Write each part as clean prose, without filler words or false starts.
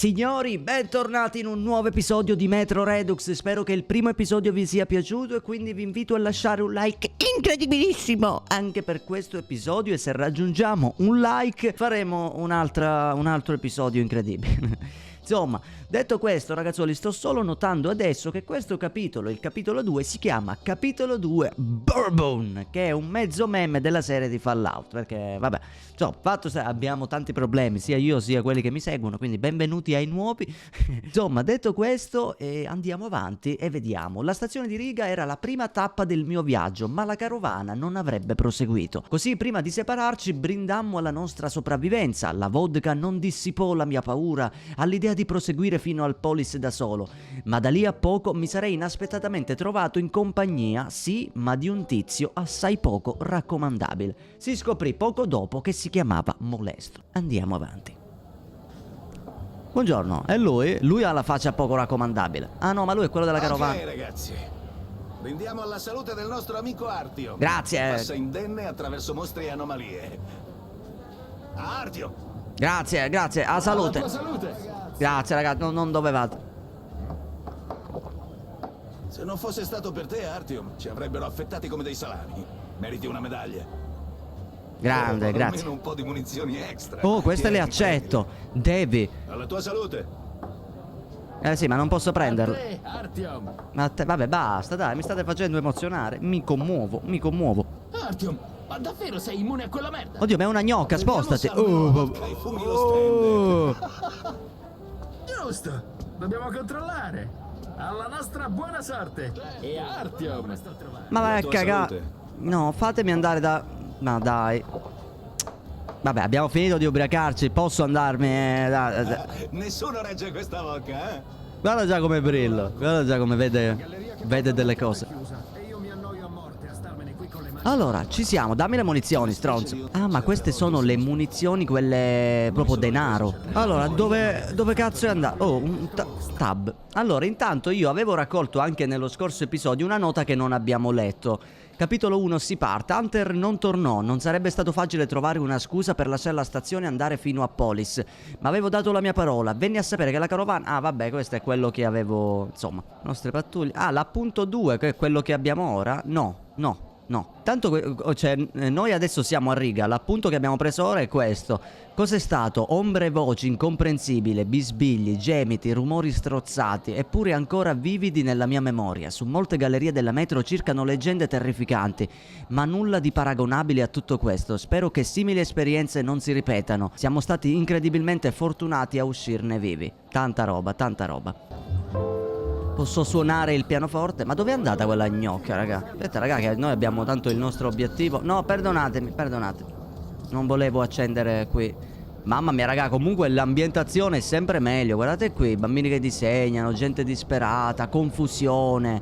Signori, bentornati in un nuovo episodio di Metro Redux. Spero che il primo episodio vi sia piaciuto e quindi vi invito a lasciare un like incredibilissimo anche per questo episodio, e se raggiungiamo un like faremo un altro episodio incredibile. Insomma, detto questo, ragazzuoli, sto solo notando adesso che questo capitolo, il capitolo 2, si chiama Capitolo 2 Bourbon, che è un mezzo meme della serie di Fallout, perché, vabbè, insomma, fatto sta, abbiamo tanti problemi, sia io sia quelli che mi seguono, quindi benvenuti ai nuovi. Insomma, detto questo, andiamo avanti e vediamo. La stazione di Riga era la prima tappa del mio viaggio, ma la carovana non avrebbe proseguito. Così, prima di separarci, brindammo alla nostra sopravvivenza. La vodka non dissipò la mia paura all'idea di proseguire fino al Polis da solo, ma da lì a poco mi sarei inaspettatamente trovato in compagnia, sì, ma di un tizio assai poco raccomandabile. Si scoprì poco dopo che si chiamava Molesto. Andiamo avanti. Buongiorno, è lui? Lui ha la faccia poco raccomandabile. Ah no, ma lui è quello della carovana. Ok ragazzi, rendiamo alla salute del nostro amico Artyom. Grazie. Passa indenne attraverso mostri e anomalie. Artyom! Grazie, grazie, a salute. Alla tua salute! Grazie ragazzi, non dovevate. Se non fosse stato per te, Artyom, ci avrebbero affettati come dei salami. Meriti una medaglia. Grande, grazie. Almeno un po' di munizioni extra. Oh, queste le Tieni, accetto. Devi. alla tua salute. Sì, ma non posso prenderle. Artyom! Ma te, vabbè, basta, dai, mi state facendo emozionare. Mi commuovo, mi commuovo. Artyom, ma davvero sei immune a quella merda? Oddio, ma è una gnocca, spostati. I fumi lo stende. Giusto, dobbiamo controllare. Alla nostra buona sorte. E a Artyom. Ma vai La a tua cagare. salute. No, fatemi andare da... Ma dai. Vabbè, abbiamo finito di ubriacarci, posso andarmi... Nessuno regge questa bocca, eh? Guarda già come brillo, guarda già come vede delle cose. E io mi annoio a morte a starmene qui con le mani. Allora, ci siamo, dammi le munizioni, stronzo. Ah, ma queste sono le munizioni, quelle proprio denaro. Allora, dove cazzo è andato? Oh, un tab. Allora, intanto io avevo raccolto anche nello scorso episodio una nota che non abbiamo letto. Capitolo 1 si parte. Hunter non tornò. Non sarebbe stato facile trovare una scusa per lasciare la stazione e andare fino a Polis, ma avevo dato la mia parola. Venni a sapere che la carovana... Ah vabbè, questo è quello che avevo... Insomma, nostre pattuglie. Ah, l'appunto 2, che è quello che abbiamo ora? No. Tanto, cioè, noi adesso siamo a Riga. L'appunto che abbiamo preso ora è questo. Cos'è stato? Ombre e voci incomprensibili, bisbigli, gemiti, rumori strozzati, eppure ancora vividi nella mia memoria. Su molte gallerie della metro circano leggende terrificanti, ma nulla di paragonabile a tutto questo. Spero che simili esperienze non si ripetano. Siamo stati incredibilmente fortunati a uscirne vivi. Tanta roba, tanta roba. Posso suonare il pianoforte? Ma dove è andata quella gnocca, raga? Aspetta, raga, che noi abbiamo tanto il nostro obiettivo. No, perdonatemi. Non volevo accendere qui. Mamma mia, raga, comunque l'ambientazione è sempre meglio. Guardate qui, bambini che disegnano, gente disperata, confusione.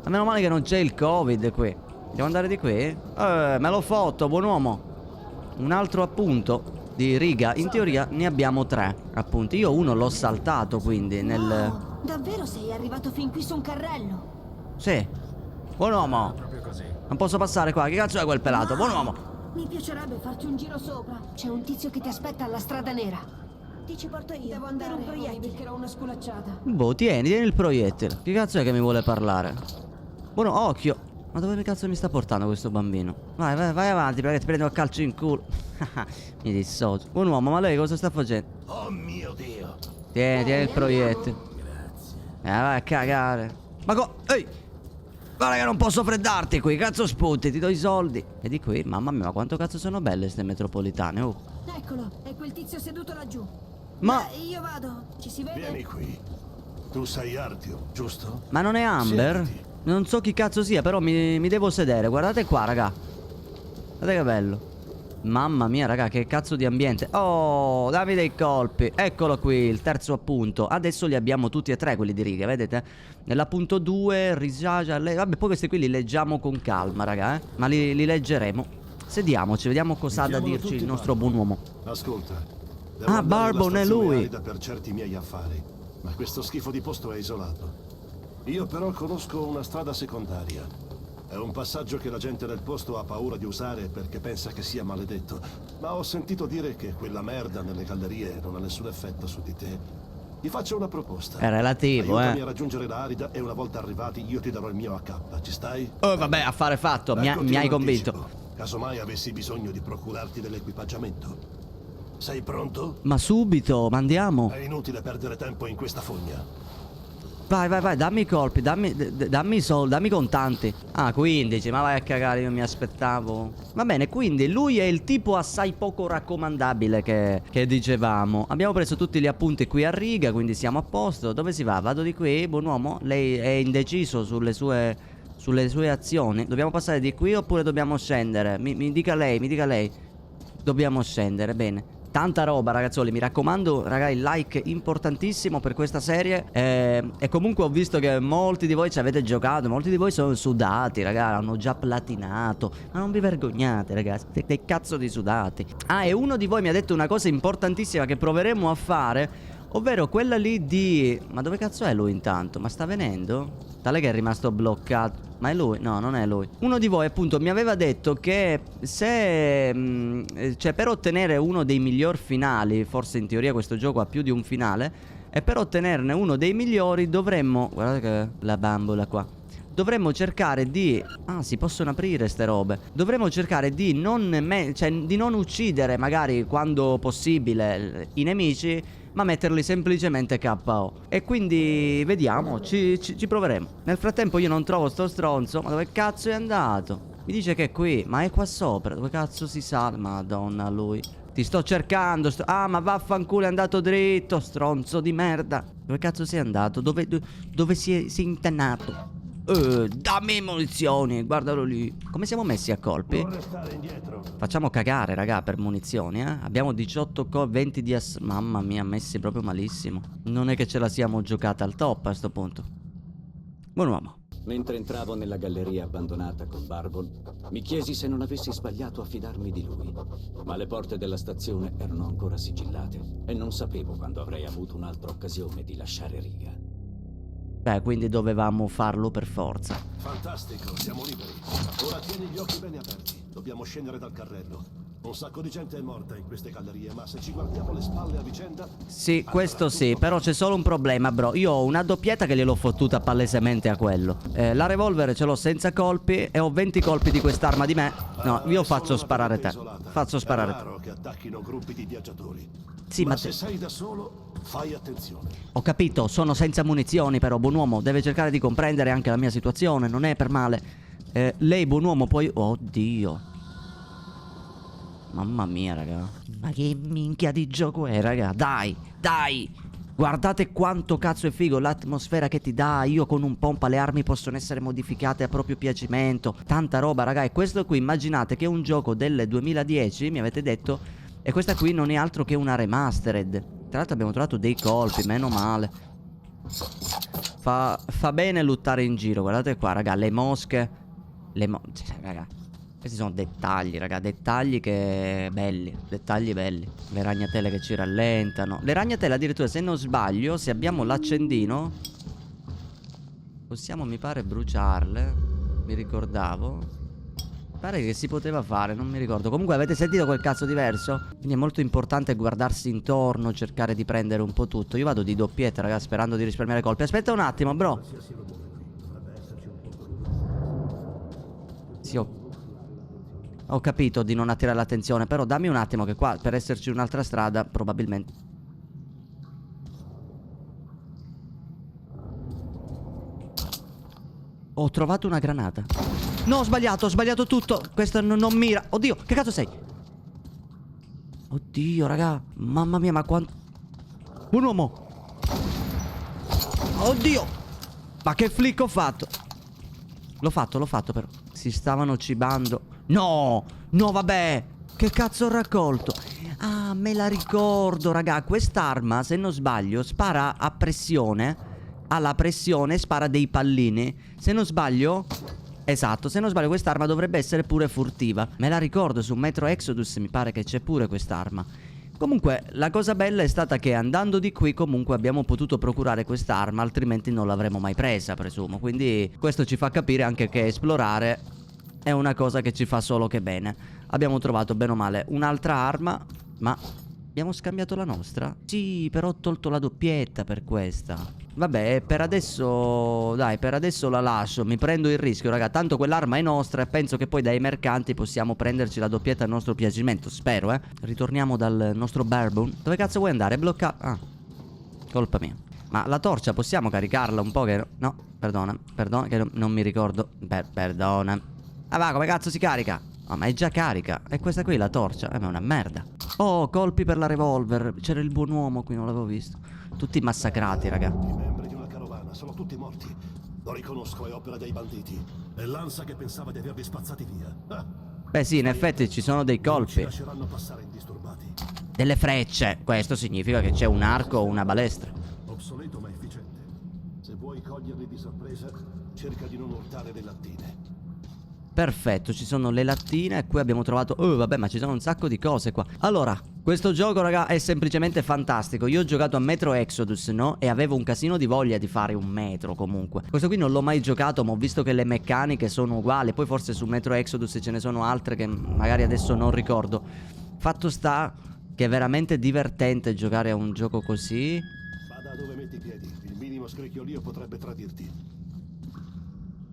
Ma meno male che non c'è il Covid qui. Devo andare di qui? Me l'ho fatto, buon uomo. Un altro appunto di Riga. In teoria ne abbiamo 3 appunti. Io uno l'ho saltato, quindi nel... Wow, davvero sei arrivato fin qui su un carrello? Sì. Buon uomo. Proprio così. Non posso passare qua. Che cazzo è quel pelato? Buon uomo. Mi piacerebbe farti un giro sopra. C'è un tizio che ti aspetta alla strada nera. Ti ci porto io. Devo andare un proiettile perché ho una sculacciata. Boh, tieni il proiettile. Che cazzo è che mi vuole parlare? Buono, occhio. Ma dove cazzo mi sta portando questo bambino? Vai avanti perché ti prendo a calcio in culo. Mi dissocio. Buon uomo, ma lei cosa sta facendo? Oh mio Dio! Tieni il proiettile. Vai a cagare. Ma ehi! Guarda che non posso freddarti qui, cazzo spunti, ti do i soldi. E di qui, mamma mia, ma quanto cazzo sono belle ste metropolitane, oh. Eccolo, è quel tizio seduto laggiù. Ma... Beh, io vado. Ci si vede? Vieni qui. Tu sei Artyom, giusto? Ma non è Amber? Siediti. Non so chi cazzo sia, però mi devo sedere. Guardate qua, raga. Guardate che bello. Mamma mia, raga, che cazzo di ambiente. Oh, dammi dei colpi. Eccolo qui, il terzo appunto. Adesso li abbiamo tutti e 3 quelli di Riga, vedete? Nell'appunto 2, Risagia, vabbè, poi questi qui li leggiamo con calma, raga, Ma li leggeremo. Sediamoci, vediamo cosa ha da Chiamalo dirci il tutti nostro buon uomo. Ascolta. Devo Ah, andare Bourbon alla è stazione lui. Aida per certi miei affari, ma questo schifo di posto è isolato. Io però conosco una strada secondaria. È un passaggio che la gente del posto ha paura di usare perché pensa che sia maledetto. Ma ho sentito dire che quella merda nelle gallerie non ha nessun effetto su di te. Ti faccio una proposta. È relativo, Aiutami a raggiungere la Arida e una volta arrivati io ti darò il mio AK. Ci stai? Oh, vabbè, affare fatto, mi Eccoti hai un convinto. anticipo, casomai avessi bisogno di procurarti dell'equipaggiamento. Sei pronto? Ma subito, ma andiamo. È inutile perdere tempo in questa fogna. Vai, dammi i colpi, dammi i soldi, dammi i contanti. Ah, 15, ma vai a cagare, io mi aspettavo. Va bene, quindi lui è il tipo assai poco raccomandabile che dicevamo. Abbiamo preso tutti gli appunti qui a riga, quindi siamo a posto. Dove si va? Vado di qui, buon uomo. Lei è indeciso sulle sue azioni. Dobbiamo passare di qui oppure dobbiamo scendere? Mi dica lei. Dobbiamo scendere, bene. Tanta roba, ragazzoli, mi raccomando, raga, il like importantissimo per questa serie. E comunque ho visto che molti di voi ci avete giocato, molti di voi sono sudati, raga, hanno già platinato. Ma non vi vergognate, ragazzi, siete dei cazzo di sudati. Ah, e uno di voi mi ha detto una cosa importantissima che proveremo a fare, ovvero quella lì di... Ma dove cazzo è lui intanto? Ma sta venendo? Tale che è rimasto bloccato. Ma è lui? No, non è lui. Uno di voi appunto mi aveva detto che se... cioè per ottenere uno dei miglior finali, forse in teoria questo gioco ha più di un finale, e per ottenerne uno dei migliori dovremmo... Guardate che la bambola qua. Dovremmo cercare di... Ah, si possono aprire ste robe. Dovremmo cercare di di non uccidere magari quando possibile i nemici, ma metterli semplicemente KO. E quindi vediamo, ci proveremo. Nel frattempo io non trovo sto stronzo. Ma dove cazzo è andato? Mi dice che è qui, ma è qua sopra. Dove cazzo si sale? Madonna lui. Ti sto cercando. Ah, ma vaffanculo, è andato dritto, stronzo di merda. Dove cazzo sei andato? Dove si è internato? Dammi munizioni, guardalo lì. Come siamo messi a colpi? Non restare indietro. Facciamo cagare, raga, per munizioni, eh. Abbiamo 18 20 di mamma mia, messi proprio malissimo. Non è che ce la siamo giocata al top a sto punto. Buon uomo. Mentre entravo nella galleria abbandonata con Barbon, mi chiesi se non avessi sbagliato a fidarmi di lui. Ma le porte della stazione erano ancora sigillate e non sapevo quando avrei avuto un'altra occasione di lasciare riga. Beh, quindi dovevamo farlo per forza. Fantastico, siamo liberi. Ora tieni gli occhi bene aperti. Dobbiamo scendere dal carrello. Un sacco di gente è morta in queste gallerie, ma se ci guardiamo le spalle a vicenda... Sì, questo sì, però c'è solo un problema, bro. Io ho una doppietta che gliel'ho fottuta palesemente a quello. La revolver ce l'ho senza colpi e ho 20 colpi di quest'arma di me. No, io faccio sparare te. Faccio sparare te. È raro che attacchino gruppi di viaggiatori. Sì, ma se sei da solo, fai attenzione. Ho capito, sono senza munizioni, però buon uomo deve cercare di comprendere anche la mia situazione, non è per male. Lei buon uomo poi... Oddio. Mamma mia, raga. Ma che minchia di gioco è, raga? Dai. Guardate quanto cazzo è figo l'atmosfera che ti dà. Io con un pompa le armi possono essere modificate a proprio piacimento. Tanta roba, raga. E questo qui, immaginate che è un gioco del 2010, mi avete detto... E questa qui non è altro che una remastered. Tra l'altro abbiamo trovato dei colpi, meno male. Fa bene lottare in giro. Guardate qua, raga, le mosche. Raga, questi sono dettagli, raga. Dettagli che... belli. Dettagli belli. Le ragnatele che ci rallentano. Le ragnatele addirittura, se non sbaglio, se abbiamo l'accendino, possiamo, mi pare, bruciarle. Mi ricordavo. Pare che si poteva fare, non mi ricordo. Comunque avete sentito quel cazzo diverso? Quindi è molto importante guardarsi intorno, cercare di prendere un po' tutto. Io vado di doppietta, ragazzi, sperando di risparmiare colpi. Aspetta un attimo, bro. Sì, ho capito di non attirare l'attenzione, però dammi un attimo che qua, per esserci un'altra strada, probabilmente... Ho trovato una granata. No, ho sbagliato tutto. Questa non mira. Oddio, che cazzo sei? Oddio, raga. Mamma mia, ma quanto... Buon uomo. Oddio. Ma che flick ho fatto? L'ho fatto però. Si stavano cibando. No, vabbè. Che cazzo ho raccolto? Ah, me la ricordo, raga. Quest'arma, se non sbaglio, spara a pressione. Alla pressione spara dei pallini. Se non sbaglio... Esatto, se non sbaglio quest'arma dovrebbe essere pure furtiva. Me la ricordo, su Metro Exodus mi pare che c'è pure quest'arma. Comunque la cosa bella è stata che andando di qui comunque abbiamo potuto procurare quest'arma, altrimenti non l'avremmo mai presa, presumo. Quindi questo ci fa capire anche che esplorare è una cosa che ci fa solo che bene. Abbiamo trovato bene o male un'altra arma, ma Abbiamo scambiato la nostra? Sì, però ho tolto la doppietta per questa. Vabbè, per adesso... Dai, per adesso la lascio. Mi prendo il rischio, raga. Tanto quell'arma è nostra e penso che poi dai mercanti possiamo prenderci la doppietta a nostro piacimento. Spero, eh. Ritorniamo dal nostro Bourbon. Dove cazzo vuoi andare? Bloccato. Ah, colpa mia. Ma la torcia possiamo caricarla un po' che... No, perdona che non mi ricordo. Perdona. Ah va, come cazzo si carica? Oh, ma è già carica. E questa qui la torcia. Ma è una merda. Oh, colpi per la revolver. C'era il buon uomo qui, non l'avevo visto. Tutti massacrati, raga. I membri di una carovana sono tutti morti. Lo riconosco, è opera dei banditi. È l'Ansa che pensava di averli spazzati via. Ah, Beh sì, in effetti ci sono dei ci colpi. lasceranno passare indisturbati. Delle frecce. Questo significa che c'è un arco o una balestra. Obsoleto ma efficiente. Se vuoi coglierli di sorpresa, cerca di non urtare le lattine. Perfetto, ci sono le lattine e qui abbiamo trovato... Oh vabbè, ma ci sono un sacco di cose qua. Allora, questo gioco raga è semplicemente fantastico. Io ho giocato a Metro Exodus, no? E avevo un casino di voglia di fare un metro comunque. Questo qui non l'ho mai giocato, ma ho visto che le meccaniche sono uguali. Poi forse su Metro Exodus ce ne sono altre che magari adesso non ricordo. Fatto sta che è veramente divertente giocare a un gioco così. Vada dove metti i piedi. Il minimo scricchiolio potrebbe tradirti.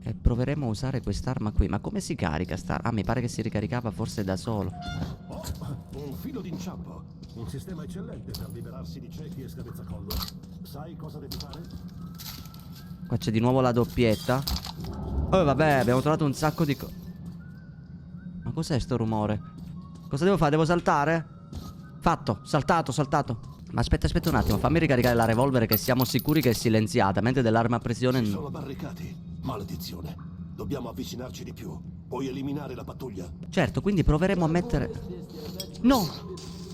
E proveremo a usare quest'arma qui. Ma come si carica st'arma? Ah, mi pare che si ricaricava forse da solo. Oh, un filo d'inciampo. Un sistema eccellente per liberarsi di ciechi e scavezzacollo. Sai cosa devi fare? Qua c'è di nuovo la doppietta. Oh vabbè, abbiamo trovato un sacco di Ma cos'è sto rumore? Cosa devo fare? Devo saltare? Fatto, saltato. Ma aspetta un attimo, fammi ricaricare la revolver che siamo sicuri che è silenziata. Mentre dell'arma a pressione Sono barricati. Maledizione. Dobbiamo avvicinarci di più. Puoi eliminare la pattuglia? Certo, quindi proveremo a mettere... No!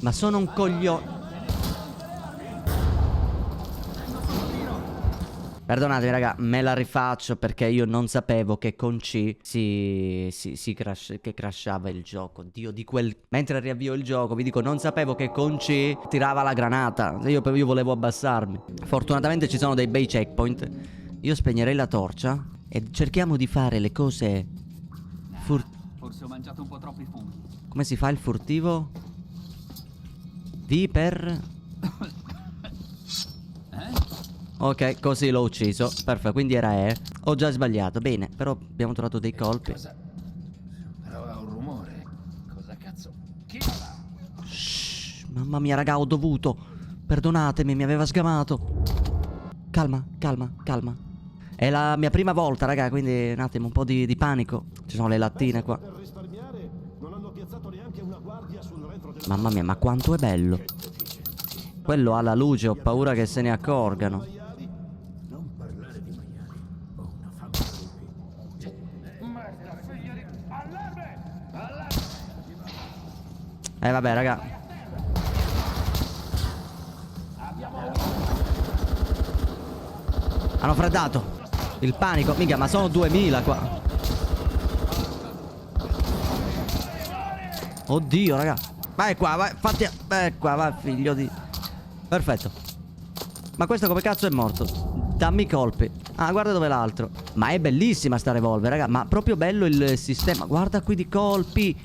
Ma sono un coglione. Perdonatemi raga, me la rifaccio perché io non sapevo che con C che crashava il gioco. Dio di quel... Mentre riavvio il gioco vi dico, non sapevo che con C tirava la granata. Io volevo abbassarmi. Fortunatamente ci sono dei bei checkpoint. Io spegnerei la torcia e cerchiamo di fare le cose Forse ho mangiato un po' troppi funghi. Come si fa il furtivo? V per... Ok, così l'ho ucciso. Perfetto, quindi era E. Ho già sbagliato. Bene, però abbiamo trovato dei colpi. Però un rumore. Cosa cazzo? Chi Shh, mamma mia, raga, ho dovuto. Perdonatemi, mi aveva sgamato. Calma. È la mia prima volta, raga, quindi un attimo, un po' di panico. Ci sono le lattine qua. Per risparmiare, non hanno piazzato neanche una guardia sul retro della... Mamma mia, ma quanto è bello. Quello ha la luce, ho paura che se ne accorgano. Non parlare di maiali. Ho una fame di Vabbè, raga. Hanno freddato. Il panico. Mica, ma sono 2000 qua. Oddio, raga. Vai qua, vai. Fatti. Vai qua, vai, figlio di... Perfetto. Ma questo come cazzo è morto? Dammi colpi. Ah, guarda dove l'altro. Ma è bellissima sta revolver, raga. Ma proprio bello il sistema. Guarda qui di colpi.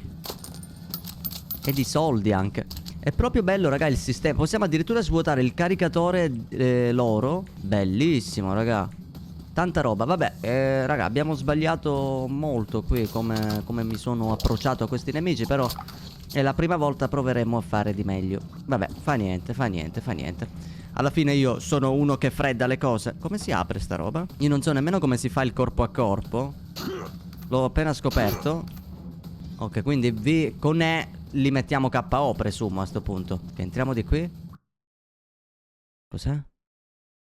E di soldi anche. È proprio bello, raga, il sistema. Possiamo addirittura svuotare il caricatore loro. Bellissimo, raga. Tanta roba. Vabbè, raga, abbiamo sbagliato molto qui come mi sono approcciato a questi nemici. Però è la prima volta, proveremo a fare di meglio. Vabbè, fa niente. Alla fine io sono uno che fredda le cose. Come si apre sta roba? Io non so nemmeno come si fa il corpo a corpo. L'ho appena scoperto. Ok, quindi con E li mettiamo KO, presumo, a sto punto. Ok, entriamo di qui. Cos'è?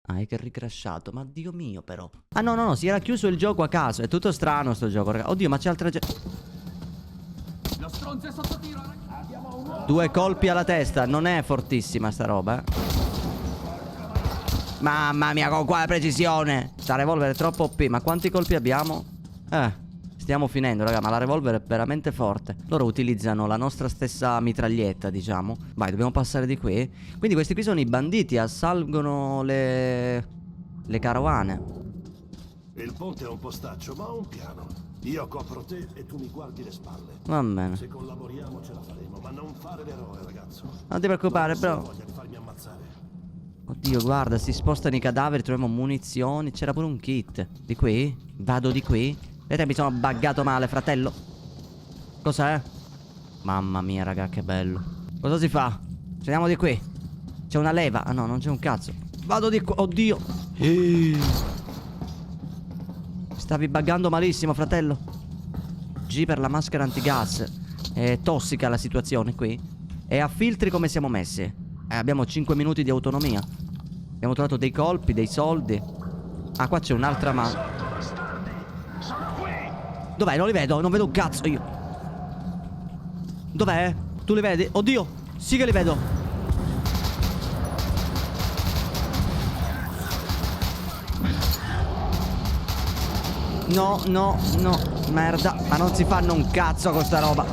Ah, è che è ricrashato. Ma Dio mio, però. Ah, no, si era chiuso il gioco a caso. È tutto strano sto gioco, raga. Oddio, ma c'è altra gente. Lo stronzo è sotto tiro, ragazzi. 2 colpi alla testa. Non è fortissima sta roba, Mamma mia, con quale precisione. Sta revolver è troppo OP. Ma quanti colpi abbiamo? Stiamo finendo, raga, ma la revolver è veramente forte. Loro utilizzano la nostra stessa mitraglietta, diciamo. Vai, dobbiamo passare di qui. Quindi questi qui sono i banditi, assalgono le carovane. Il ponte è un postaccio, ma ha un piano. Io copro te e tu mi guardi le spalle. Va bene. Se collaboriamo ce la faremo, ma non fare l'eroe, ragazzo. Non ti preoccupare, Non ho bro. voglia di farmi ammazzare. Oddio, guarda, si spostano i cadaveri, troviamo munizioni. C'era pure un kit. Di qui? Vado di qui? Vedete, mi sono buggato male, fratello. Cos'è? Mamma mia, raga, che bello. Cosa si fa? Scendiamo di qui. C'è una leva. Ah no, non c'è un cazzo. Vado di qua. Oddio. Stavi buggando malissimo, fratello. G per la maschera antigas. È tossica la situazione qui. E a filtri come siamo messi? Abbiamo 5 minuti di autonomia. Abbiamo trovato dei colpi, dei soldi. Ah, qua c'è un'altra mano. Dov'è? Non li vedo, non vedo un cazzo io. Dov'è? Tu li vedi? Oddio, sì che li vedo. No, no, no. Merda, ma non si fanno un cazzo con sta roba.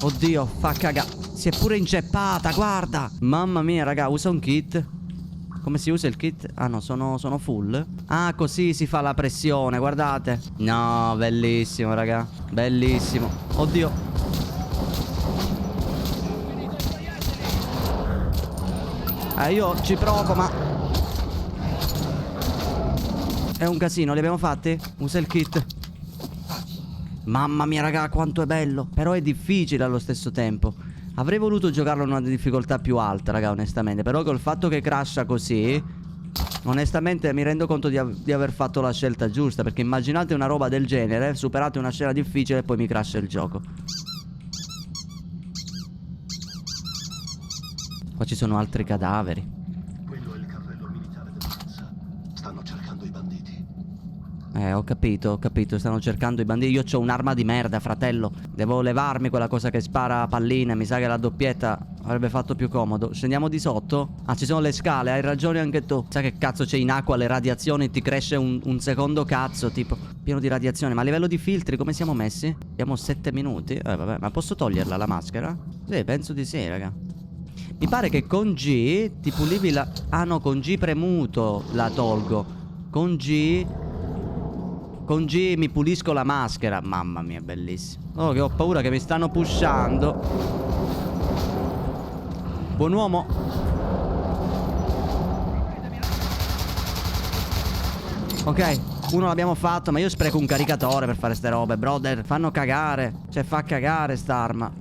Oddio, fa cagare. Si è pure inceppata, guarda. Mamma mia, raga, usa un kit. Come si usa il kit? Ah no, sono full. Ah, così si fa la pressione, guardate. No, bellissimo, raga. Bellissimo. Oddio. Io ci provo, ma è un casino, li abbiamo fatti? Usa il kit. Mamma mia, raga, quanto è bello. Però è difficile allo stesso tempo. Avrei voluto giocarlo in una difficoltà più alta, raga, onestamente. Però col fatto che crasha così, onestamente mi rendo conto di aver fatto la scelta giusta. Perché immaginate una roba del genere, superate una scena difficile e poi mi crasha il gioco. Qua ci sono altri cadaveri. Quello è il carrello militare dell'Ansa. Stanno cercando i banditi. Ho capito, stanno cercando i banditi. Io c'ho un'arma di merda, fratello. Devo levarmi quella cosa che spara palline. Mi sa che la doppietta avrebbe fatto più comodo. Scendiamo di sotto? Ah, ci sono le scale, hai ragione anche tu. Sai che cazzo c'è in acqua, le radiazioni, ti cresce un secondo cazzo, tipo pieno di radiazione. Ma a livello di filtri come siamo messi? Abbiamo 7 minuti. Vabbè, ma posso toglierla la maschera? Sì, penso di sì, raga. Mi pare che con G ti pulivi la... Ah no, con G premuto la tolgo. Con G mi pulisco la maschera. Mamma mia, bellissimo. Oh, che ho paura che mi stanno pushando. Buon uomo. Ok, uno l'abbiamo fatto. Ma io spreco un caricatore per fare ste robe, brother. Fanno cagare. Cioè, fa cagare st'arma.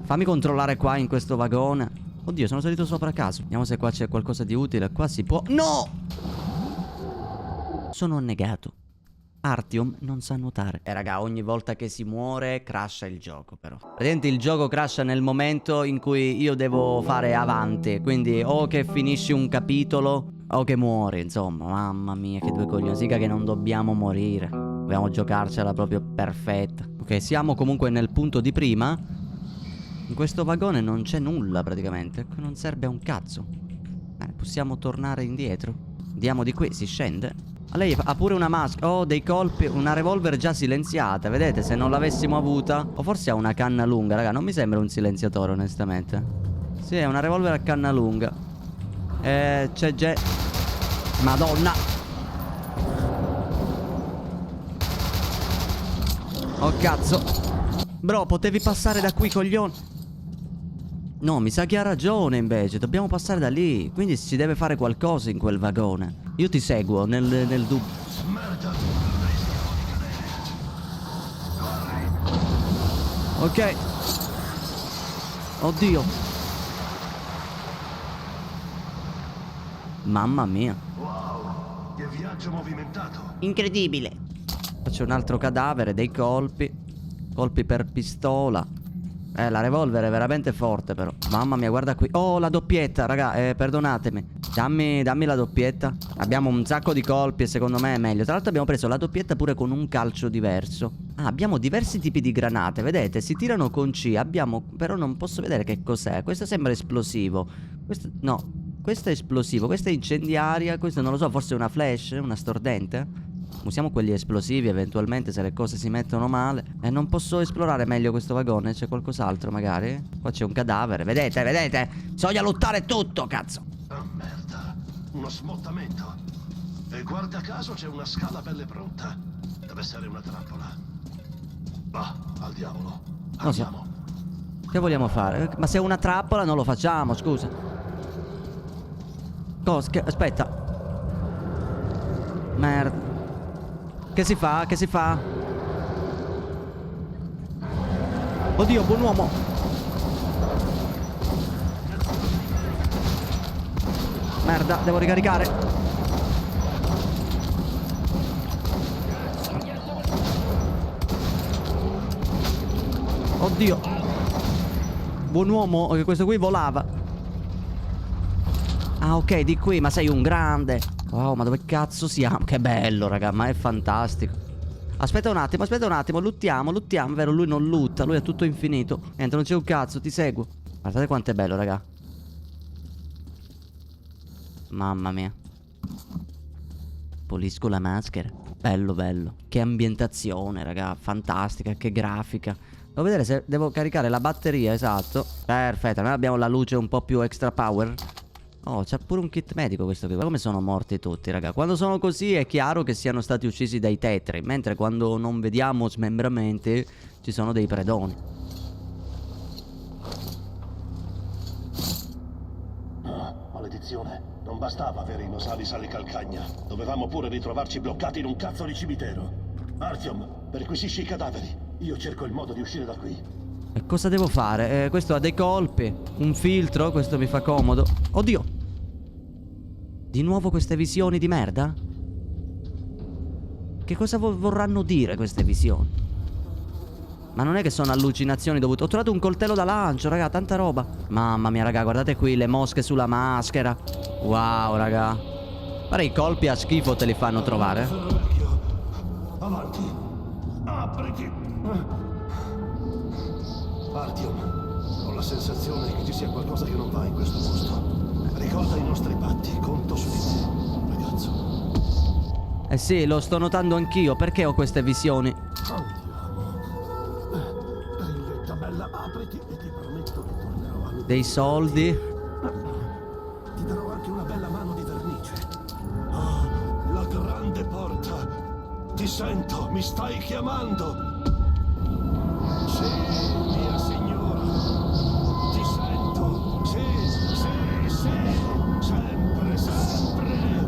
Fammi controllare qua in questo vagone. Oddio, sono salito sopra a caso. Vediamo se qua c'è qualcosa di utile. Qua si può... No! Sono annegato. Artyom non sa nuotare. Raga, ogni volta che si muore crasha il gioco, però. Praticamente il gioco crasha nel momento in cui io devo fare avanti. Quindi o che finisci un capitolo o che muori, insomma. Mamma mia, che due coglioni. Siga che non dobbiamo morire. Dobbiamo giocarcela proprio perfetta. Ok, siamo comunque nel punto di prima. In questo vagone non c'è nulla praticamente. Non serve a un cazzo. Possiamo tornare indietro. Andiamo di qui, si scende. Ma lei ha pure una maschera. Oh, dei colpi. Una revolver già silenziata. Vedete, se non l'avessimo avuta. O forse ha una canna lunga, raga. Non mi sembra un silenziatore, onestamente. Sì, è una revolver a canna lunga. C'è già... Madonna. Oh, cazzo. Bro, potevi passare da qui, coglione. No, mi sa che ha ragione invece. Dobbiamo passare da lì. Quindi si deve fare qualcosa in quel vagone. Io ti seguo nel dubbio. Ok. Oddio. Mamma mia. Wow, che viaggio movimentato. Incredibile. C'è un altro cadavere, dei colpi. Colpi per pistola. La revolver è veramente forte però. Mamma mia, guarda qui. Oh, la doppietta, raga, perdonatemi. Dammi la doppietta. Abbiamo un sacco di colpi e secondo me è meglio. Tra l'altro abbiamo preso la doppietta pure con un calcio diverso. Ah, abbiamo diversi tipi di granate. Vedete, si tirano con C. Abbiamo... Però non posso vedere che cos'è. Questo sembra esplosivo. Questo... No, questo è esplosivo. Questa è incendiaria. Questo non lo so, forse è una flash, una stordente. Usiamo quelli esplosivi eventualmente se le cose si mettono male. E non posso esplorare meglio questo vagone. C'è qualcos'altro magari? Qua c'è un cadavere. Vedete, vedete? Sogna lottare tutto, cazzo. Oh merda, uno smottamento. E guarda caso c'è una scala belle pronta. Deve essere una trappola. Va, al diavolo. Non so. Andiamo. Che vogliamo fare? Ma se è una trappola non lo facciamo, scusa. Cosa? Aspetta. Merda. Che si fa? Che si fa? Oddio, buon uomo. Merda, devo ricaricare. Oddio. Buon uomo, che questo qui volava. Ah, ok, di qui, ma sei un grande. Wow, ma dove cazzo siamo? Che bello, raga, ma è fantastico. Aspetta un attimo, luttiamo, vero? Lui non lutta, lui è tutto infinito. Niente, non c'è un cazzo, ti seguo. Guardate quanto è bello, raga. Mamma mia. Pulisco la maschera. Bello, bello. Che ambientazione, raga, fantastica, che grafica. Devo vedere se devo caricare la batteria, esatto. Perfetto, noi abbiamo la luce un po' più extra power. Oh, c'è pure un kit medico questo qui. Ma come sono morti tutti, raga? Quando sono così è chiaro che siano stati uccisi dai tetri. Mentre quando non vediamo smembramenti ci sono dei predoni. Maledizione. Non bastava avere i Nosalis alle calcagna. Dovevamo pure ritrovarci bloccati in un cazzo di cimitero. Artyom, perquisisci i cadaveri. Io cerco il modo di uscire da qui. E cosa devo fare? Questo ha dei colpi. Un filtro, questo mi fa comodo. Oddio. Di nuovo queste visioni di merda? Che cosa vorranno dire queste visioni? Ma non è che sono allucinazioni dovute... Ho trovato un coltello da lancio, raga, tanta roba. Mamma mia, raga, guardate qui le mosche sulla maschera. Wow, raga. Guarda, i colpi a schifo te li fanno trovare. Avanti. Apriti. Artyom, ho la sensazione che ci sia qualcosa che non va in questo posto. Ricorda i nostri patti, conto su di te, ragazzo. Eh sì, lo sto notando anch'io. Perché ho queste visioni? Andiamo. Benedetta bella, apriti e ti prometto che tornerò a... Dei soldi. Ti darò anche una bella mano di vernice. Ah, la grande porta. Ti sento, mi stai chiamando. Sì, mia signora. Ti sento. Sì, sì, sì. Sempre, sempre.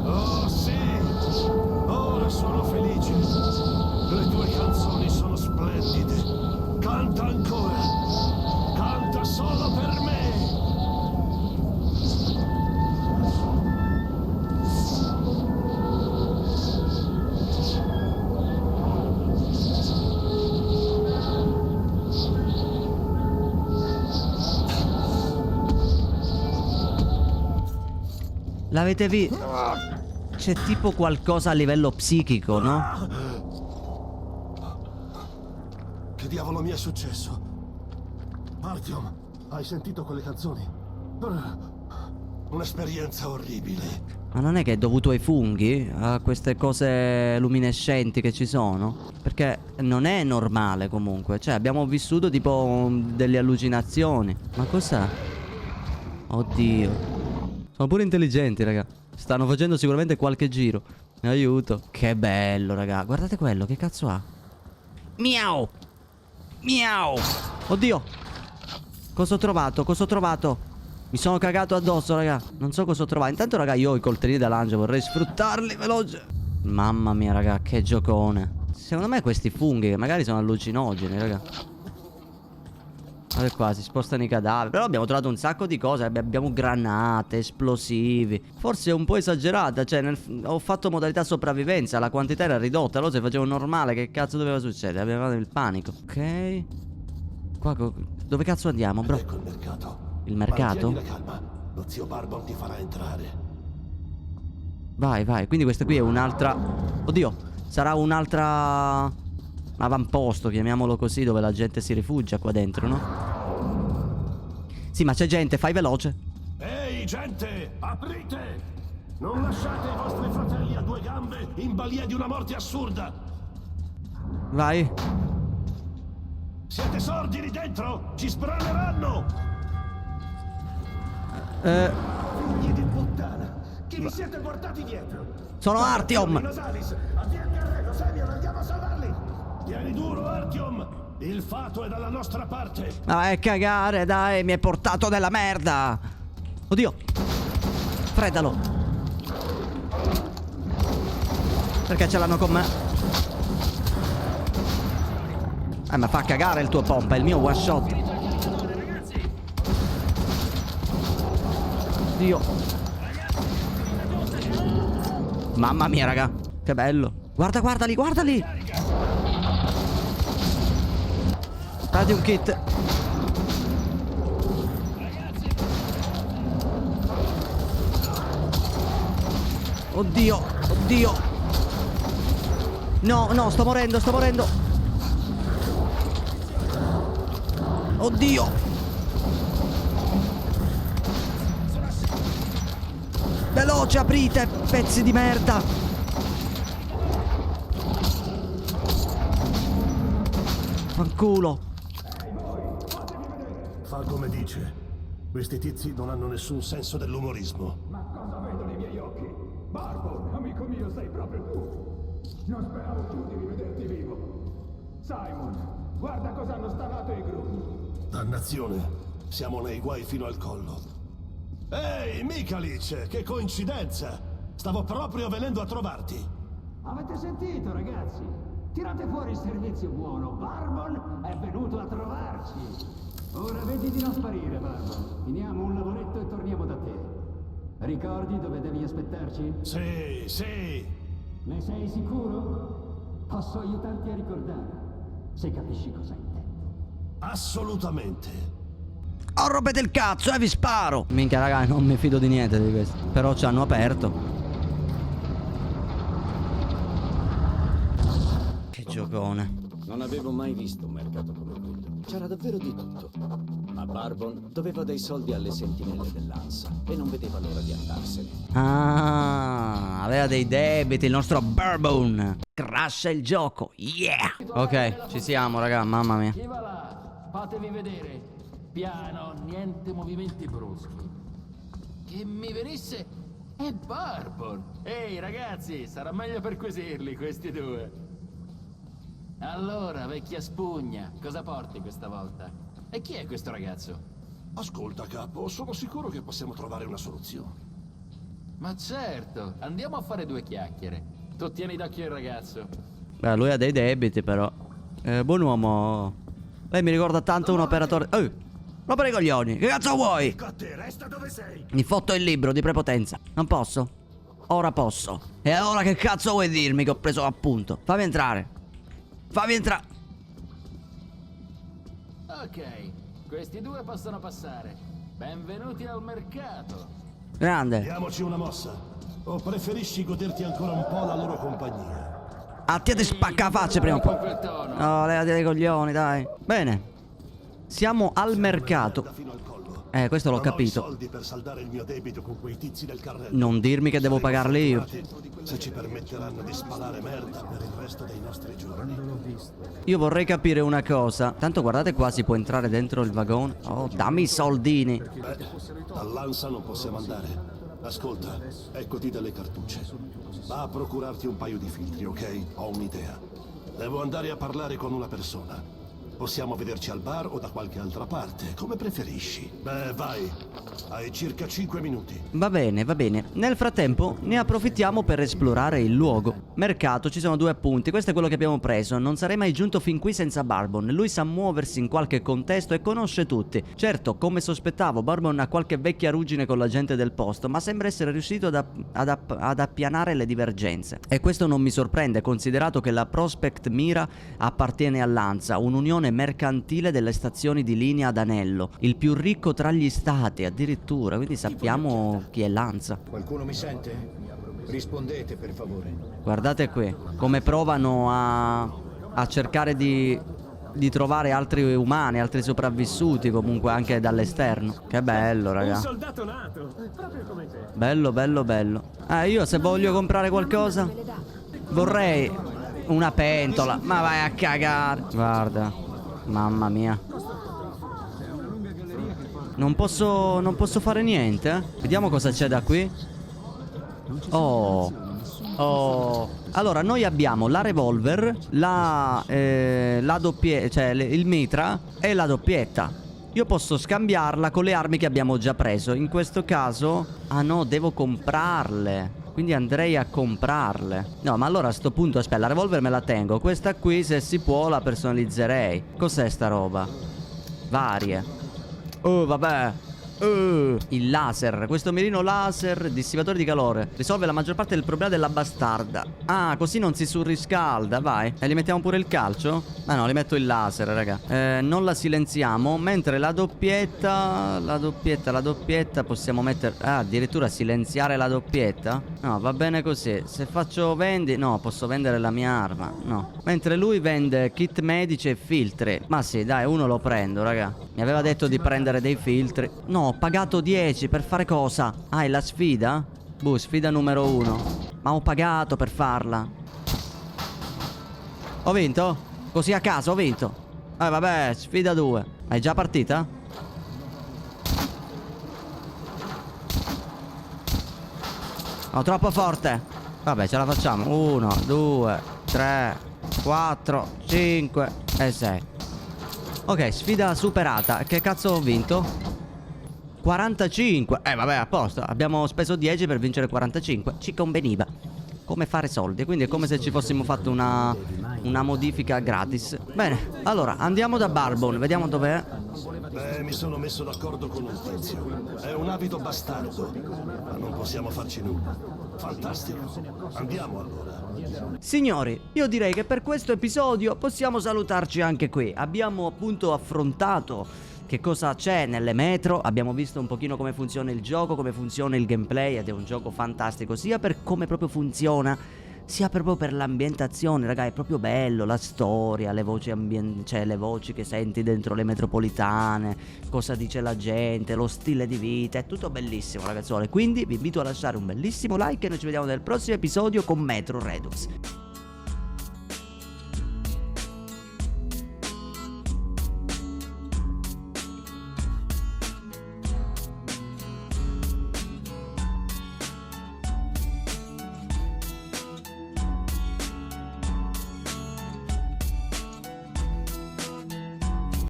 Oh, sì. Ora sono felice. Le tue canzoni sono splendide. Canta ancora. Canta solo per me. L'avete visto? C'è tipo qualcosa a livello psichico, no? Che diavolo mi è successo? Artyom, hai sentito quelle canzoni? Un'esperienza orribile. Ma non è che è dovuto ai funghi? A queste cose luminescenti che ci sono? Perché non è normale comunque. Cioè abbiamo vissuto tipo delle allucinazioni. Ma cos'è? Oddio. Sono pure intelligenti, raga. Stanno facendo sicuramente qualche giro. Aiuto. Che bello, raga. Guardate quello, che cazzo ha? Miau. Miau. Oddio. Cosa ho trovato? Cosa ho trovato? Mi sono cagato addosso, raga. Non so cosa ho trovato. Intanto, raga, io ho i coltellini da lancio. Vorrei sfruttarli veloce. Mamma mia, raga, che giocone. Secondo me questi funghi, che magari sono allucinogeni, raga. Guarda qua, si spostano i cadaveri. Però abbiamo trovato un sacco di cose. Abbiamo granate, esplosivi. Forse è un po' esagerata. Cioè, ho fatto modalità sopravvivenza. La quantità era ridotta. Allora se facevo normale, che cazzo doveva succedere? Avevamo il panico. Ok. Qua, dove cazzo andiamo, bro? Ecco il mercato. Il mercato? Mantieni la calma. Lo zio Barbon ti farà entrare. Vai, vai. Quindi questa qui è un'altra... Oddio. Sarà un'altra... avamposto, chiamiamolo così, dove la gente si rifugia qua dentro, no? Sì, ma c'è gente, fai veloce. Ehi, gente, aprite! Non lasciate i vostri fratelli a due gambe in balia di una morte assurda! Vai. Siete sordi lì dentro? Ci sbraneranno! Figli di puttana! Chi Chi vi siete portati dietro? Sono Artyom. Nosalis, avviati al Rego, Semyon, andiamo a salvarli! Tieni duro, Artyom! Il fato è dalla nostra parte! Ma vai a cagare, dai, mi hai portato della merda! Oddio! Freddalo! Perché ce l'hanno con me? Ma fa cagare il tuo pompa, è il mio one shot! Dio! Mamma mia, raga! Che bello! Guarda, guardali, guardali! Dati un kit! Oddio, oddio. No, no, sto morendo, sto morendo. Oddio. Veloce, aprite, pezzi di merda. Fanculo. Fa come dice. Questi tizi non hanno nessun senso dell'umorismo. Barbon, amico mio, sei proprio tu. Non speravo più di rivederti vivo. Simon, guarda cosa hanno stavato i Gru. Dannazione, siamo nei guai fino al collo. Ehi, Mikalic, che coincidenza! Stavo proprio venendo a trovarti. Avete sentito, ragazzi? Tirate fuori il servizio buono. Barbon è venuto a trovarci. Ora vedi di non sparire, Barbon. Finiamo un lavoretto e torniamo da te. Ricordi dove devi aspettarci? Sì, sì. Ne sei sicuro? Posso aiutarti a ricordare, se capisci cosa intendo. Assolutamente. Oh, rompete il cazzo, vi sparo. Minchia, raga, non mi fido di niente di questo. Però ci hanno aperto. Che giocone. Non avevo mai visto un mercato come quello. C'era davvero di tutto. Ma Barbon doveva dei soldi alle sentinelle dell'Ansa e non vedeva l'ora di andarsene. Ah, aveva dei debiti il nostro Barbon. Crasha il gioco. Yeah. Ok, ci siamo, raga, mamma mia. Chi va là? Fatevi vedere. Piano, niente movimenti bruschi. Che mi venisse è Barbon. Ehi, ragazzi, sarà meglio perquisirli questi due. Allora, vecchia spugna, cosa porti questa volta? E chi è questo ragazzo? Ascolta, capo, sono sicuro che possiamo trovare una soluzione. Ma certo, andiamo a fare due chiacchiere. Tu tieni d'occhio il ragazzo. Beh, lui ha dei debiti, però. Buon uomo. Lei mi ricorda tanto un operatore. Rompere i coglioni. Che cazzo vuoi? Cotte, resta dove sei. Mi fotto il libro di prepotenza. Non posso? Ora posso. E allora che cazzo vuoi dirmi che ho preso appunto? Fammi entrare. Fammi entrare. Ok, questi due possono passare. Benvenuti al mercato. Grande. Diamoci una mossa. O preferisci goderti ancora un po' la loro compagnia? A te ti spacca la faccia prima o Con poi. quel tono. No, levati dei coglioni, dai. Bene. Siamo al mercato. Fino al collo. Questo l'ho Non ho i capito. soldi per saldare il mio debito con quei tizi del carrello. Non dirmi che devo pagarli io. Se ci permetteranno di spalare merda per il resto dei nostri giorni. Io vorrei capire una cosa. Tanto guardate qua, si può entrare dentro il vagone. Oh, dammi i soldini. Beh, all'Ansa non possiamo andare. Ascolta, eccoti delle cartucce. Va a procurarti un paio di filtri, ok? Ho un'idea. Devo andare a parlare con una persona. Possiamo vederci al bar o da qualche altra parte, come preferisci. Beh, vai. Hai circa 5 minuti. Va bene, va bene. Nel frattempo ne approfittiamo per esplorare il luogo. Mercato, ci sono 2 appunti. Questo è quello che abbiamo preso. Non sarei mai giunto fin qui senza Barbon. Lui sa muoversi in qualche contesto e conosce tutti. Certo, come sospettavo, Barbon ha qualche vecchia ruggine con la gente del posto, ma sembra essere riuscito ad appianare le divergenze. E questo non mi sorprende, considerato che la Prospect Mira appartiene all'Ansa, un'unione mercantile delle stazioni di linea ad anello, il più ricco tra gli stati addirittura, quindi sappiamo chi è l'Ansa. Qualcuno mi sente? Rispondete, per favore. Guardate qui come provano a cercare di trovare altri umani, altri sopravvissuti comunque anche dall'esterno. Che bello, raga. Un soldato nato, proprio come te. Bello, bello, bello. Io se voglio comprare qualcosa vorrei una pentola. Ma vai a cagare. Guarda. Mamma mia. Non posso fare niente, eh? Vediamo cosa c'è da qui. Oh. Oh. Allora, noi abbiamo la revolver, la doppietta, cioè il mitra e la doppietta. Io posso scambiarla con le armi che abbiamo già preso. In questo caso... Ah no, devo comprarle. Quindi andrei a comprarle. No, ma allora a sto punto, aspetta, la revolver me la tengo. Questa qui, se si può, la personalizzerei. Cos'è sta roba? Varie. Oh, vabbè. Il laser, questo mirino laser dissivatore di calore risolve la maggior parte del problema della bastarda. Ah, così non si surriscalda, vai. E gli mettiamo pure il calcio? Ah no, gli metto il laser, raga. Non la silenziamo. Mentre la doppietta possiamo mettere... Ah, addirittura silenziare la doppietta? No, va bene così. Se faccio vendi... No, posso vendere la mia arma. No. Mentre lui vende kit medici e filtri. Ma sì, dai, uno lo prendo, raga. Mi aveva detto di prendere dei filtri. No, ho pagato 10 per fare cosa? Ah, è la sfida? Boh, sfida numero 1. Ma ho pagato per farla. Ho vinto? Così a caso ho vinto. Vabbè, sfida 2. È già partita? No, troppo forte. Vabbè, ce la facciamo. 1, 2, 3, 4, 5 e 6. Ok, sfida superata. Che cazzo ho vinto? 45. Vabbè, a posto. Abbiamo speso 10 per vincere 45. Ci conveniva. Come fare soldi. Quindi è come se ci fossimo fatto una modifica gratis. Bene, allora andiamo da Barbon. Vediamo dov'è. Mi sono messo d'accordo con un tizio. È un avido bastardo, ma non possiamo farci nulla. Fantastico. Andiamo allora. Signori, io direi che per questo episodio possiamo salutarci anche qui. Abbiamo appunto affrontato che cosa c'è nelle metro, abbiamo visto un pochino come funziona il gioco, come funziona il gameplay, ed è un gioco fantastico sia per come proprio funziona, sia proprio per l'ambientazione, raga, è proprio bello, la storia, le voci cioè le voci che senti dentro le metropolitane, cosa dice la gente, lo stile di vita, è tutto bellissimo, ragazzuole. Quindi vi invito a lasciare un bellissimo like e noi ci vediamo nel prossimo episodio con Metro Redux.